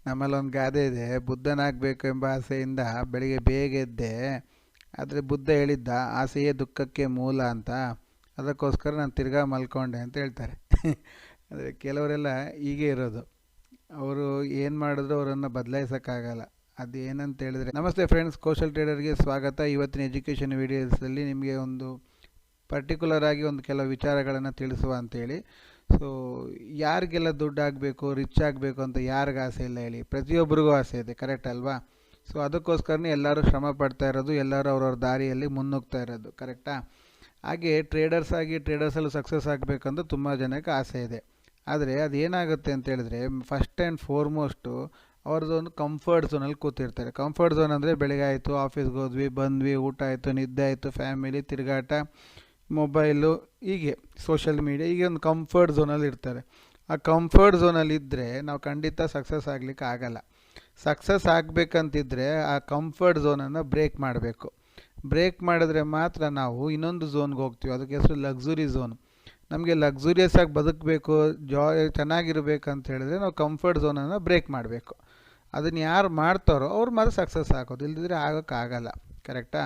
ನಮ್ಮಲ್ಲೊಂದು ಗಾದೆ ಇದೆ, ಬುದ್ಧನಾಗಬೇಕು ಎಂಬ ಆಸೆಯಿಂದ ಬೆಳಿಗ್ಗೆ ಬೇಗ ಎದ್ದೆ, ಆದರೆ ಬುದ್ಧ ಹೇಳಿದ್ದ ಆಸೆಯೇ ದುಃಖಕ್ಕೆ ಮೂಲ ಅಂತ. ಅದಕ್ಕೋಸ್ಕರ ನಾನು ತಿರ್ಗಾ ಮಲ್ಕೊಂಡೆ ಅಂತ ಹೇಳ್ತಾರೆ. ಆದರೆ ಕೆಲವರೆಲ್ಲ ಹೀಗೆ ಇರೋದು, ಅವರು ಏನು ಮಾಡಿದ್ರು ಅವರನ್ನು ಬದಲಾಯಿಸೋಕ್ಕಾಗಲ್ಲ. ಅದು ಏನಂತ ಹೇಳಿದ್ರೆ, ನಮಸ್ತೆ ಫ್ರೆಂಡ್ಸ್, ಕೌಶಲ್ ಟ್ರೇಡರ್ಗೆ ಸ್ವಾಗತ. ಇವತ್ತಿನ ಎಜುಕೇಷನ್ ವೀಡಿಯೋಸಲ್ಲಿ ನಿಮಗೆ ಒಂದು ಪರ್ಟಿಕ್ಯುಲರ್ ಆಗಿ ಒಂದು ಕೆಲವು ವಿಚಾರಗಳನ್ನು ತಿಳಿಸುವ ಅಂತೇಳಿ. ಸೊ ಯಾರಿಗೆಲ್ಲ ದುಡ್ಡು ಆಗಬೇಕು, ರಿಚ್ ಆಗಬೇಕು ಅಂತ ಯಾರಿಗೆ ಆಸೆ ಇಲ್ಲ ಹೇಳಿ? ಪ್ರತಿಯೊಬ್ಬರಿಗೂ ಆಸೆ ಇದೆ, ಕರೆಕ್ಟ್ ಅಲ್ವಾ? ಸೊ ಅದಕ್ಕೋಸ್ಕರನೇ ಎಲ್ಲರೂ ಶ್ರಮ ಪಡ್ತಾ ಇರೋದು, ಎಲ್ಲರೂ ಅವ್ರವ್ರ ದಾರಿಯಲ್ಲಿ ಮುನ್ನುಗ್ತಾ ಇರೋದು, ಕರೆಕ್ಟಾ? ಹಾಗೆ ಟ್ರೇಡರ್ಸಲ್ಲೂ ಸಕ್ಸಸ್ ಆಗಬೇಕಂತ ತುಂಬ ಜನಕ್ಕೆ ಆಸೆ ಇದೆ. ಆದರೆ ಅದೇನಾಗುತ್ತೆ ಅಂತ ಹೇಳಿದ್ರೆ, ಫಸ್ಟ್ ಆ್ಯಂಡ್ ಫಾರ್ಮೋಸ್ಟು ಅವ್ರದ್ದೊಂದು ಕಂಫರ್ಟ್ ಝೋನಲ್ಲಿ ಕೂತಿರ್ತಾರೆ. ಕಂಫರ್ಟ್ ಝೋನ್ ಅಂದರೆ ಬೆಳಗ್ಗೆ ಆಯಿತು, ಆಫೀಸ್ಗೆ ಹೋದ್ವಿ, ಬಂದ್ವಿ, ಊಟ ಆಯಿತು, ನಿದ್ದೆ ಆಯಿತು, ಫ್ಯಾಮಿಲಿ, ತಿರುಗಾಟ, ಮೊಬೈಲು, ಹೀಗೆ ಸೋಷಿಯಲ್ ಮೀಡಿಯಾ, ಹೀಗೆ ಒಂದು ಕಂಫರ್ಟ್ ಝೋನಲ್ಲಿ ಇರ್ತಾರೆ. ಆ ಕಂಫರ್ಟ್ ಝೋನಲ್ಲಿ ಇದ್ದರೆ ನಾವು ಖಂಡಿತ ಸಕ್ಸಸ್ ಆಗಲಿಕ್ಕೆ ಆಗಲ್ಲ. ಸಕ್ಸಸ್ ಆಗಬೇಕಂತಿದ್ರೆ ಆ ಕಂಫರ್ಟ್ ಝೋನನ್ನು ಬ್ರೇಕ್ ಮಾಡಬೇಕು. ಬ್ರೇಕ್ ಮಾಡಿದ್ರೆ ಮಾತ್ರ ನಾವು ಇನ್ನೊಂದು ಝೋನ್ಗೆ ಹೋಗ್ತೀವಿ. ಅದಕ್ಕೆ ಹೆಸರು ಲಕ್ಸುರಿ ಝೋನ್. ನಮಗೆ ಲಕ್ಸುರಿಯಸ್ ಆಗಿ ಬದುಕಬೇಕು, ಚೆನ್ನಾಗಿರ್ಬೇಕಂತ ಹೇಳಿದ್ರೆ ನಾವು ಕಂಫರ್ಟ್ ಝೋನನ್ನು ಬ್ರೇಕ್ ಮಾಡಬೇಕು. ಅದನ್ನು ಯಾರು ಮಾಡ್ತಾರೋ ಅವ್ರು ಮಾತ್ರ ಸಕ್ಸಸ್ ಆಗೋದು, ಇಲ್ಲದಿದ್ದರೆ ಆಗೋಕ್ಕಾಗಲ್ಲ, ಕರೆಕ್ಟಾ?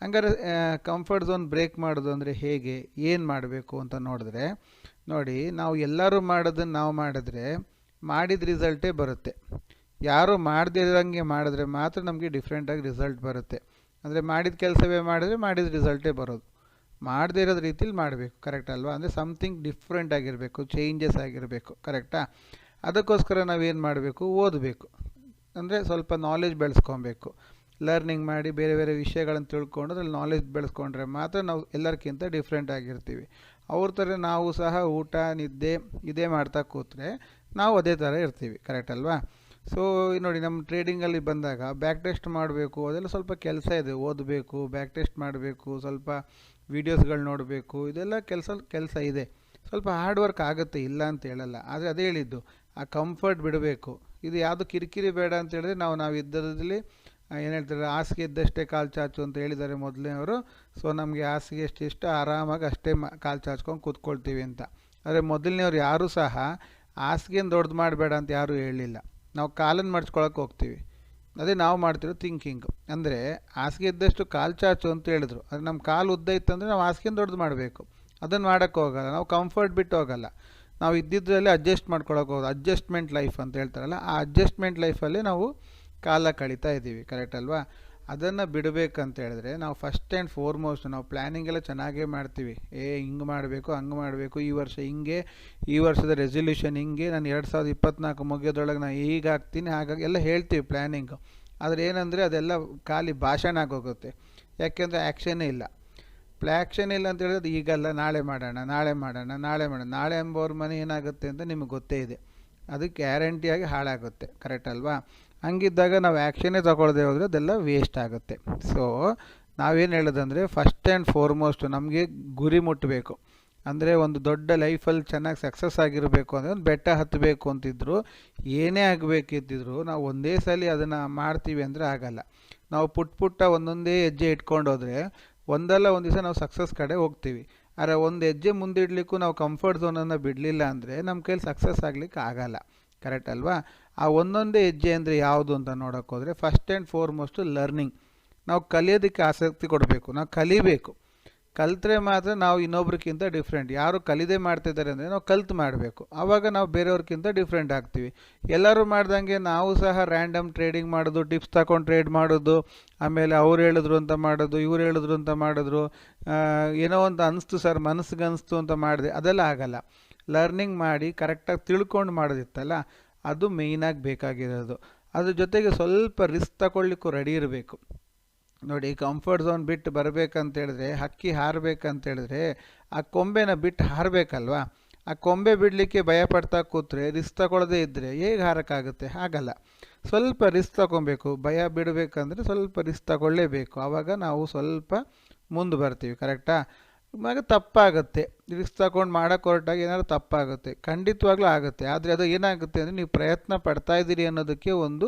ಹಂಗಾರೆ ಕಂಫರ್ಟ್ ಝೋನ್ ಬ್ರೇಕ್ ಮಾಡೋದು ಅಂದರೆ ಹೇಗೆ, ಏನು ಮಾಡಬೇಕು ಅಂತ ನೋಡಿದ್ರೆ, ನೋಡಿ, ನಾವು ಎಲ್ಲರೂ ಮಾಡೋದನ್ನು ನಾವು ಮಾಡಿದ್ರೆ ಮಾಡಿದ ರಿಸಲ್ಟೇ ಬರುತ್ತೆ. ಯಾರು ಮಾಡದಿರೋಂಗೆ ಮಾಡಿದ್ರೆ ಮಾತ್ರ ನಮಗೆ ಡಿಫ್ರೆಂಟಾಗಿ ರಿಸಲ್ಟ್ ಬರುತ್ತೆ. ಅಂದರೆ ಮಾಡಿದ ಕೆಲಸವೇ ಮಾಡಿದ್ರೆ ಮಾಡಿದ ರಿಸಲ್ಟೇ ಬರೋದು. ಮಾಡದೇ ಇರೋದು ರೀತಿಲಿ ಮಾಡಬೇಕು, ಕರೆಕ್ಟ್ ಅಲ್ವಾ? ಅಂದರೆ ಸಮಥಿಂಗ್ ಡಿಫ್ರೆಂಟ್ ಆಗಿರಬೇಕು, ಚೇಂಜಸ್ ಆಗಿರಬೇಕು, ಕರೆಕ್ಟಾ? ಅದಕ್ಕೋಸ್ಕರ ನಾವೇನು ಮಾಡಬೇಕು? ಓದಬೇಕು. ಅಂದರೆ ಸ್ವಲ್ಪ ನಾಲೆಜ್ ಬೆಳೆಸ್ಕೊಬೇಕು. ಲರ್ನಿಂಗ್ ಮಾಡಿ ಬೇರೆ ಬೇರೆ ವಿಷಯಗಳನ್ನು ತಿಳ್ಕೊಂಡು ಅದ್ರಲ್ಲಿ ನಾಲೆಜ್ ಬೆಳೆಸ್ಕೊಂಡ್ರೆ ಮಾತ್ರ ನಾವು ಎಲ್ಲರಿಗಿಂತ ಡಿಫ್ರೆಂಟ್ ಆಗಿರ್ತೀವಿ. ಅವ್ರ ಥರ ನಾವು ಸಹ ಊಟ, ನಿದ್ದೆ ಇದೇ ಮಾಡ್ತಾ ಕೂತ್ರೆ ನಾವು ಅದೇ ಥರ ಇರ್ತೀವಿ, ಕರೆಕ್ಟ್ ಅಲ್ವಾ? ಸೊ ನೋಡಿ, ನಮ್ಮ ಟ್ರೇಡಿಂಗಲ್ಲಿ ಬಂದಾಗ ಬ್ಯಾಕ್ ಟೆಸ್ಟ್ ಮಾಡಬೇಕು, ಅದೆಲ್ಲ ಸ್ವಲ್ಪ ಕೆಲಸ ಇದೆ. ಓದಬೇಕು, ಬ್ಯಾಕ್ ಟೆಸ್ಟ್ ಮಾಡಬೇಕು, ಸ್ವಲ್ಪ ವೀಡಿಯೋಸ್ಗಳು ನೋಡಬೇಕು, ಇದೆಲ್ಲ ಕೆಲಸ ಇದೆ. ಸ್ವಲ್ಪ ಹಾರ್ಡ್ ವರ್ಕ್ ಆಗುತ್ತೆ, ಇಲ್ಲ ಅಂತ ಹೇಳಲ್ಲ. ಆದರೆ ಅದೇ ಹೇಳಿದ್ದು, ಆ ಕಂಫರ್ಟ್ ಬಿಡಬೇಕು. ಇದು ಯಾವುದು ಕಿರಿಕಿರಿ ಬೇಡ ಅಂತ ಹೇಳಿದ್ರೆ ನಾವು ಇದ್ದರಲ್ಲಿ ಏನು ಹೇಳ್ತಾರೆ, ಹಾಸಿಗೆ ಇದ್ದಷ್ಟೇ ಕಾಲು ಚಾಚು ಅಂತ ಹೇಳಿದ್ದಾರೆ ಮೊದಲನೇವರು. ಸೊ ನಮಗೆ ಹಾಸಿಗೆ ಎಷ್ಟಿಷ್ಟ ಆರಾಮಾಗಿ ಅಷ್ಟೇ ಕಾಲು ಚಾಚ್ಕೊಂಡು ಕೂತ್ಕೊಳ್ತೀವಿ ಅಂತ. ಆದರೆ ಮೊದಲನೇವ್ರು ಯಾರೂ ಸಹ ಹಾಸಿಗೆನ ದೊಡ್ಡದು ಮಾಡಬೇಡ ಅಂತ ಯಾರೂ ಹೇಳಲಿಲ್ಲ. ನಾವು ಕಾಲನ್ನು ಮಡ್ಚ್ಕೊಳಕ್ಕೆ ಹೋಗ್ತೀವಿ, ಅದೇ ನಾವು ಮಾಡ್ತಿರೋ ಥಿಂಕಿಂಗ್. ಅಂದರೆ ಹಾಸಿಗೆ ಇದ್ದಷ್ಟು ಕಾಲು ಚಾಚು ಅಂತ ಹೇಳಿದ್ರು, ಅದು ನಮ್ಮ ಕಾಲು ಉದ್ದ ಇತ್ತಂದರೆ ನಾವು ಹಾಸಿಗೆನ ದೊಡ್ಡದು ಮಾಡಬೇಕು. ಅದನ್ನು ಮಾಡೋಕ್ಕೆ ಹೋಗಲ್ಲ, ನಾವು ಕಂಫರ್ಟ್ ಬಿಟ್ಟು ಹೋಗಲ್ಲ. ನಾವು ಇದ್ದಿದ್ದರಲ್ಲಿ ಅಡ್ಜಸ್ಟ್ ಮಾಡ್ಕೊಳಕ್ಕೆ ಹೋಗೋದು, ಅಡ್ಜಸ್ಟ್ಮೆಂಟ್ ಲೈಫ್ ಅಂತ ಹೇಳ್ತಾರಲ್ಲ, ಆ ಅಡ್ಜಸ್ಟ್ಮೆಂಟ್ ಲೈಫಲ್ಲಿ ನಾವು ಕಾಲ ಕಳೀತಾ ಇದ್ದೀವಿ, ಕರೆಕ್ಟ್ ಅಲ್ವಾ? ಅದನ್ನು ಬಿಡಬೇಕಂತ ಹೇಳಿದ್ರೆ ನಾವು ಫಸ್ಟ್ ಆ್ಯಂಡ್ ಫಾರ್ಮೋಸ್ಟ್ ನಾವು ಪ್ಲ್ಯಾನಿಂಗ್ ಎಲ್ಲ ಚೆನ್ನಾಗೇ ಮಾಡ್ತೀವಿ. ಹಿಂಗೆ ಮಾಡಬೇಕು, ಹಂಗೆ ಮಾಡಬೇಕು, ಈ ವರ್ಷ ಹಿಂಗೆ, ಈ ವರ್ಷದ ರೆಸಲ್ಯೂಷನ್ ಹಿಂಗೆ, ನಾನು 2024 ಮುಗಿಯೋದ್ರೊಳಗೆ ನಾನು ಹೀಗಾಗ್ತೀನಿ, ಹಾಗಾಗಿ ಎಲ್ಲ ಹೇಳ್ತೀವಿ ಪ್ಲ್ಯಾನಿಂಗು. ಆದರೆ ಏನಂದರೆ ಅದೆಲ್ಲ ಖಾಲಿ ಭಾಷಣ ಆಗೋಗುತ್ತೆ. ಯಾಕೆಂದರೆ ಆ್ಯಕ್ಷನ್ನೇ ಇಲ್ಲ. ಆ್ಯಕ್ಷನ್ ಇಲ್ಲ ಅಂತ ಹೇಳಿದ್ರೆ ಈಗಲ್ಲ, ನಾಳೆ ಮಾಡೋಣ, ನಾಳೆ ಮಾಡೋಣ, ನಾಳೆ ಮಾಡೋಣ. ನಾಳೆ ಎಂಬವ್ರ ಮನೆ ಏನಾಗುತ್ತೆ ಅಂತ ನಿಮಗೆ ಗೊತ್ತೇ ಇದೆ, ಅದು ಗ್ಯಾರಂಟಿಯಾಗಿ ಹಾಳಾಗುತ್ತೆ, ಕರೆಕ್ಟ್ ಅಲ್ವಾ? ಹಂಗಿದ್ದಾಗ ನಾವು ಆ್ಯಕ್ಷನ್ನೇ ತಗೊಳ್ಳದೆ ಹೋದರೆ ಅದೆಲ್ಲ ವೇಸ್ಟ್ ಆಗುತ್ತೆ. ಸೊ ನಾವೇನು ಹೇಳೋದಂದರೆ, ಫಸ್ಟ್ ಆ್ಯಂಡ್ ಫಾರ್ಮೋಸ್ಟ್ ನಮಗೆ ಗುರಿ ಮುಟ್ಟಬೇಕು. ಅಂದರೆ ಒಂದು ದೊಡ್ಡ ಲೈಫಲ್ಲಿ ಚೆನ್ನಾಗಿ ಸಕ್ಸಸ್ ಆಗಿರಬೇಕು ಅಂದರೆ ಒಂದು ಬೆಟ್ಟ ಹತ್ತಬೇಕು ಅಂತಿದ್ರು, ಏನೇ ಆಗಬೇಕಿದ್ದಿದ್ರು ನಾವು ಒಂದೇ ಸಲ ಅದನ್ನು ಮಾಡ್ತೀವಿ ಅಂದರೆ ಆಗಲ್ಲ. ನಾವು ಪುಟ್ಟ ಒಂದೊಂದೇ ಹೆಜ್ಜೆ ಇಟ್ಕೊಂಡು ಹೋದರೆ ಒಂದಲ್ಲ ಒಂದು ದಿವಸ ನಾವು ಸಕ್ಸಸ್ ಕಡೆ ಹೋಗ್ತೀವಿ. ಆದರೆ ಒಂದು ಹೆಜ್ಜೆ ಮುಂದಿಡಲಿಕ್ಕೂ ನಾವು ಕಂಫರ್ಟ್ ಝೋನನ್ನು ಬಿಡಲಿಲ್ಲ ಅಂದರೆ ನಮ್ಮ ಕೈಲಿ ಸಕ್ಸಸ್ ಆಗಲಿಕ್ಕೆ ಆಗಲ್ಲ, ಕರೆಕ್ಟ್ ಅಲ್ವಾ? ಆ ಒಂದೊಂದೇ ಹೆಜ್ಜೆ ಅಂದರೆ ಯಾವುದು ಅಂತ ನೋಡೋಕೆ ಹೋದರೆ, ಫಸ್ಟ್ ಆ್ಯಂಡ್ ಫಾರ್ಮೋಸ್ಟು ಲರ್ನಿಂಗ್. ನಾವು ಕಲಿಯೋದಕ್ಕೆ ಆಸಕ್ತಿ ಕೊಡಬೇಕು, ನಾವು ಕಲಿಬೇಕು. ಕಲಿತ್ರೆ ಮಾತ್ರ ನಾವು ಇನ್ನೊಬ್ರಿಗಿಂತ ಡಿಫ್ರೆಂಟ್. ಯಾರು ಕಲಿದೇ ಮಾಡ್ತಿದ್ದಾರೆ ಅಂದರೆ ನಾವು ಕಲ್ತು ಮಾಡಬೇಕು, ಆವಾಗ ನಾವು ಬೇರೆಯವ್ರಿಗಿಂತ ಡಿಫ್ರೆಂಟ್ ಆಗ್ತೀವಿ. ಎಲ್ಲರೂ ಮಾಡ್ದಂಗೆ ನಾವು ಸಹ ರ್ಯಾಂಡಮ್ ಟ್ರೇಡಿಂಗ್ ಮಾಡೋದು, ಟಿಪ್ಸ್ ತಗೊಂಡು ಟ್ರೇಡ್ ಮಾಡೋದು, ಆಮೇಲೆ ಅವ್ರು ಹೇಳಿದ್ರು ಅಂತ ಮಾಡೋದು, ಇವ್ರು ಹೇಳಿದ್ರು ಅಂತ ಮಾಡಿದ್ರು, ಏನೋ ಒಂದು ಅನಿಸ್ತು ಸರ್, ಮನಸ್ಸಿಗೆ ಅನಿಸ್ತು ಅಂತ ಮಾಡಿದೆ, ಅದೆಲ್ಲ ಆಗಲ್ಲ. ಲರ್ನಿಂಗ್ ಮಾಡಿ ಕರೆಕ್ಟಾಗಿ ತಿಳ್ಕೊಂಡು ಮಾಡೋದಿತ್ತಲ್ಲ, ಅದು ಮೇಯ್ನಾಗಿ ಬೇಕಾಗಿರೋದು. ಅದ್ರ ಜೊತೆಗೆ ಸ್ವಲ್ಪ ರಿಸ್ಕ್ ತಗೊಳ್ಳಿಕ್ಕೂ ರೆಡಿ ಇರಬೇಕು. ನೋಡಿ, ಕಂಫರ್ಟ್ ಝೋನ್ ಬಿಟ್ಟು ಬರಬೇಕಂತೇಳಿದ್ರೆ, ಹಕ್ಕಿ ಹಾರಬೇಕಂತೇಳಿದ್ರೆ ಆ ಕೊಂಬೆನ ಬಿಟ್ಟು ಹಾರಬೇಕಲ್ವಾ? ಆ ಕೊಂಬೆ ಬಿಡಲಿಕ್ಕೆ ಭಯಪಡ್ತಾ ಕೂತ್ರೆ, ರಿಸ್ಕ್ ತಗೊಳ್ಳೋದೇ ಇದ್ದರೆ ಹೇಗೆ ಹಾರೋಕ್ಕಾಗುತ್ತೆ? ಆಗಲ್ಲ. ಸ್ವಲ್ಪ ರಿಸ್ಕ್ ತಗೊಬೇಕು. ಭಯ ಬಿಡಬೇಕಂದ್ರೆ ಸ್ವಲ್ಪ ರಿಸ್ಕ್ ತಗೊಳ್ಳೇಬೇಕು, ಆವಾಗ ನಾವು ಸ್ವಲ್ಪ ಮುಂದೆ ಬರ್ತೀವಿ, ಕರೆಕ್ಟಾ? ಇವಾಗ ತಪ್ಪಾಗುತ್ತೆ, ರಿಸ್ಕ್ ತಗೊಂಡು ಮಾಡೋಕ್ಕೆ ಹೊರಟಾಗ ಏನಾದ್ರು ತಪ್ಪಾಗುತ್ತೆ, ಖಂಡಿತವಾಗ್ಲೂ ಆಗುತ್ತೆ. ಆದರೆ ಅದು ಏನಾಗುತ್ತೆ ಅಂದರೆ ನೀವು ಪ್ರಯತ್ನ ಪಡ್ತಾ ಇದ್ದೀರಿ ಅನ್ನೋದಕ್ಕೆ ಒಂದು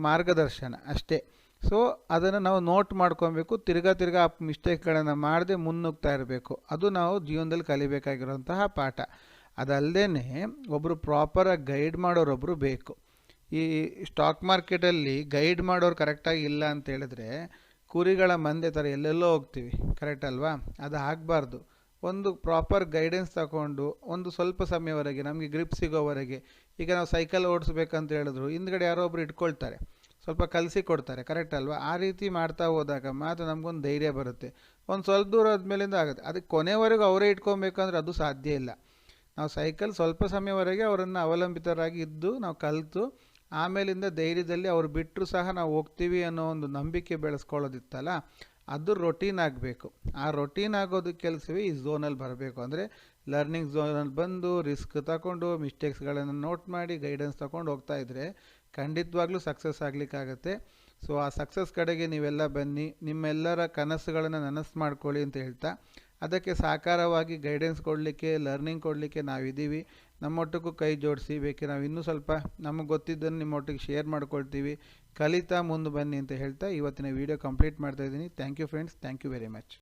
ಮಾರ್ಗದರ್ಶನ ಅಷ್ಟೇ. ಸೊ ಅದನ್ನು ನಾವು ನೋಟ್ ಮಾಡ್ಕೊಬೇಕು, ತಿರ್ಗಾ ಆ ಮಿಸ್ಟೇಕ್ಗಳನ್ನು ಮಾಡದೆ ಮುನ್ನುಗ್ತಾ ಇರಬೇಕು. ಅದು ನಾವು ಜೀವನದಲ್ಲಿ ಕಲಿಬೇಕಾಗಿರುವಂತಹ ಪಾಠ. ಅದಲ್ಲದೆ ಒಬ್ಬರು ಪ್ರಾಪರಾಗಿ ಗೈಡ್ ಮಾಡೋರೊಬ್ಬರು ಬೇಕು. ಈ ಸ್ಟಾಕ್ ಮಾರ್ಕೆಟಲ್ಲಿ ಗೈಡ್ ಮಾಡೋರು ಕರೆಕ್ಟಾಗಿ ಇಲ್ಲ ಅಂತ ಹೇಳಿದ್ರೆ ಕುರಿಗಳ ಮಂದೆ ಥರ ಎಲ್ಲೆಲ್ಲೋ ಹೋಗ್ತೀವಿ, ಕರೆಕ್ಟ್ ಅಲ್ವಾ? ಅದು ಆಗಬಾರ್ದು. ಒಂದು ಪ್ರಾಪರ್ ಗೈಡೆನ್ಸ್ ತಗೊಂಡು ಒಂದು ಸ್ವಲ್ಪ ಸಮಯವರೆಗೆ ನಮಗೆ ಗ್ರಿಪ್ ಸಿಗೋವರೆಗೆ, ಈಗ ನಾವು ಸೈಕಲ್ ಓಡಿಸ್ಬೇಕಂತ ಹೇಳಿದ್ರು ಹಿಂದ್ಗಡೆ ಯಾರೋ ಒಬ್ರು ಇಟ್ಕೊಳ್ತಾರೆ, ಸ್ವಲ್ಪ ಕಲಿಸಿ ಕೊಡ್ತಾರೆ, ಕರೆಕ್ಟ್ ಅಲ್ವಾ? ಆ ರೀತಿ ಮಾಡ್ತಾ ಹೋದಾಗ ಮಾತ್ರ ನಮಗೊಂದು ಧೈರ್ಯ ಬರುತ್ತೆ. ಒಂದು ಸ್ವಲ್ಪ ದೂರ ಆದಮೇಲಿಂದ ಆಗುತ್ತೆ. ಅದಕ್ಕೆ ಕೊನೆವರೆಗೂ ಅವರೇ ಇಟ್ಕೊಬೇಕಂದ್ರೆ ಅದು ಸಾಧ್ಯ ಇಲ್ಲ. ನಾವು ಸೈಕಲ್ ಸ್ವಲ್ಪ ಸಮಯವರೆಗೆ ಅವರನ್ನು ಅವಲಂಬಿತರಾಗಿ ಇದ್ದು ನಾವು ಕಲಿತು ಆಮೇಲಿಂದ ಧೈರ್ಯದಲ್ಲಿ ಅವ್ರು ಬಿಟ್ಟರು ಸಹ ನಾವು ಹೋಗ್ತೀವಿ ಅನ್ನೋ ಒಂದು ನಂಬಿಕೆ ಬೆಳೆಸ್ಕೊಳ್ಳೋದಿತ್ತಲ್ಲ, ಅದು ರೊಟೀನ್ ಆಗಬೇಕು. ಆ ರೊಟೀನ್ ಆಗೋದು ಕೆಲಸವೇ ಈ ಝೋನಲ್ಲಿ ಬರಬೇಕು. ಅಂದರೆ ಲರ್ನಿಂಗ್ ಝೋನಲ್ಲಿ ಬಂದು ರಿಸ್ಕ್ ತಗೊಂಡು ಮಿಸ್ಟೇಕ್ಸ್ಗಳನ್ನು ನೋಟ್ ಮಾಡಿ ಗೈಡೆನ್ಸ್ ತಗೊಂಡು ಹೋಗ್ತಾ ಇದ್ದರೆ ಖಂಡಿತವಾಗ್ಲೂ ಸಕ್ಸಸ್ ಆಗಲಿಕ್ಕಾಗತ್ತೆ. ಸೊ ಆ ಸಕ್ಸಸ್ ಕಡೆಗೆ ನೀವೆಲ್ಲ ಬನ್ನಿ, ನಿಮ್ಮೆಲ್ಲರ ಕನಸುಗಳನ್ನು ನನಸು ಮಾಡ್ಕೊಳ್ಳಿ ಅಂತ ಹೇಳ್ತಾ, ಅದಕ್ಕೆ ಸಾಕಾರವಾಗಿ ಗೈಡೆನ್ಸ್ ಕೊಡಲಿಕ್ಕೆ, ಲರ್ನಿಂಗ್ ಕೊಡಲಿಕ್ಕೆ ನಾವಿದ್ದೀವಿ. ನಮ್ಮೊಟ್ಟಿಗೂ ಕೈ ಜೋಡಿಸಿ, ಬೇಕಿ ನಾವು ಇನ್ನೂ ಸ್ವಲ್ಪ ನಮಗೆ ಗೊತ್ತಿದ್ದನ್ನು ನಿಮ್ಮೊಟ್ಟಿಗೆ ಶೇರ್ ಮಾಡ್ಕೊಳ್ತೀವಿ. ಕಲಿತಾ ಮುಂದೆ ಬನ್ನಿ ಅಂತ ಹೇಳ್ತಾ ಇವತ್ತಿನ ವಿಡಿಯೋ ಕಂಪ್ಲೀಟ್ ಮಾಡ್ತಾಯಿದ್ದೀನಿ. Thank you friends, thank you very much.